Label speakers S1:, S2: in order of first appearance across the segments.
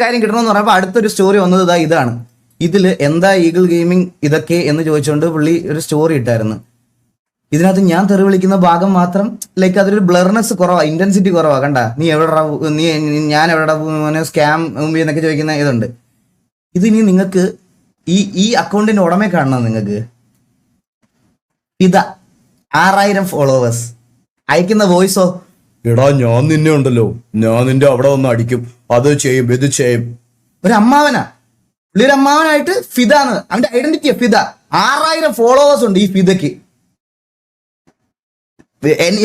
S1: കാര്യം കിട്ടണമെന്ന് പറഞ്ഞപ്പോൾ അടുത്തൊരു സ്റ്റോറി വന്നത് ഇതാണ്. ഇതിൽ എന്താ ഈഗിൾ ഗെയിമിംഗ് ഇതൊക്കെ എന്ന് ചോദിച്ചുകൊണ്ട് പുള്ളി ഒരു സ്റ്റോറി ഇട്ടായിരുന്നു. ഇതിനകത്ത് ഞാൻ തെറി വിളിക്കുന്ന ഭാഗം മാത്രം ലൈക്ക് അതൊരു ബ്ലർനെസ് കുറവാ, ഇന്റൻസിറ്റി കുറവാ. കണ്ട നീ എവിടെ ഞാൻ എവിടെ സ്കാം എന്നൊക്കെ ചോദിക്കുന്ന ഇതുണ്ട്. ഇതിനി നിങ്ങൾക്ക് ഈ അക്കൗണ്ടിന്റെ ഉടമയെ കാണണം. നിങ്ങൾക്ക് ഇതാ 6000 ഫോളോവേഴ്സ് അയക്കുന്ന വോയിസോ,
S2: എടാ ഞാൻ നിന്നെ ഉണ്ടല്ലോ, ഞാൻ നിന്റെ അവിടെ വന്ന് അടിക്കും, അത് ചെയ്യും ഇത് ചെയ്യും.
S1: ഒരു അമ്മാവനാ, പുള്ളിയൊരു അമ്മാവനായിട്ട് ഫിദാണ് അവന്റെ ഐഡന്റിറ്റിയാ ഫിദ. 6000 ഫോളോവേഴ്സ് ഉണ്ട് ഈ ഫിദയ്ക്ക്.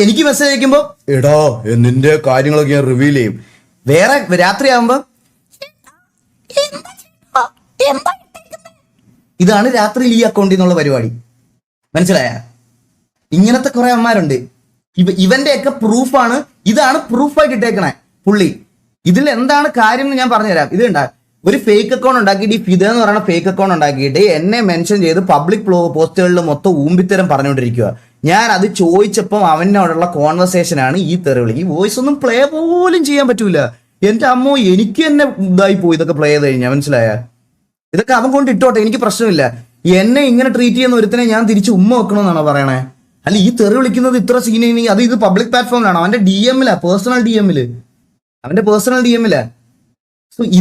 S1: എനിക്ക് മെസ്സേജ് അയക്കുമ്പോ
S2: എടാ നിന്റെ കാര്യങ്ങളൊക്കെ ഞാൻ റിവീൽ ചെയ്യും.
S1: വേറെ രാത്രിയാകുമ്പോ ഇതാണ് രാത്രിയിൽ ഈ അക്കൗണ്ടിൽ നിന്നുള്ള പരിപാടി. മനസ്സിലായ? ഇങ്ങനത്തെ കുറെ അമ്മമാരുണ്ട്. ഇവന്റെ ഒക്കെ പ്രൂഫാണ്, ഇതാണ് പ്രൂഫായിട്ട് ഇട്ടേക്കണേ പുള്ളി. ഇതിൽ എന്താണ് കാര്യം എന്ന് ഞാൻ പറഞ്ഞുതരാം. ഇത് കണ്ടാ ഒരു ഫേക്ക് അക്കൗണ്ട് ഉണ്ടാക്കിയിട്ട്, ഈ ഫിദ എന്ന് പറയുന്ന ഫേക്ക് അക്കൗണ്ട് ഉണ്ടാക്കിയിട്ട് എന്നെ മെൻഷൻ ചെയ്ത് പബ്ലിക് പോസ്റ്റുകളിൽ മൊത്തം ഊമ്പിത്തരം പറഞ്ഞുകൊണ്ടിരിക്കുക. ഞാൻ അത് ചോദിച്ചപ്പം അവനോടുള്ള കോൺവെർസേഷനാണ് ഈ തെറിവിളി. ഈ വോയിസ് ഒന്നും പ്ലേ പോലും ചെയ്യാൻ പറ്റൂല. എന്റെ അമ്മോ, എനിക്ക് തന്നെ ഇതായി പോയി ഇതൊക്കെ പ്ലേ ചെയ്ത് കഴിഞ്ഞാൽ. മനസ്സിലായ? ഇതൊക്കെ അവൻ കൊണ്ട് ഇട്ടോട്ടെ, എനിക്ക് പ്രശ്നമില്ല. എന്നെ ഇങ്ങനെ ട്രീറ്റ് ചെയ്യുന്ന ഒരുത്തനെ ഞാൻ തിരിച്ച് ഉമ്മ വെക്കണമെന്നാണോ പറയണേ? അല്ല, ഈ തെറി വിളിക്കുന്നത് ഇത്ര സീൻ അത് ഇത് പബ്ലിക് പ്ലാറ്റ്ഫോമിലാണ്. അവന്റെ DM-ലാ, പേഴ്സണൽ DM-ല്, അവന്റെ പേഴ്സണൽ DM-ലാ. സോ ഇത്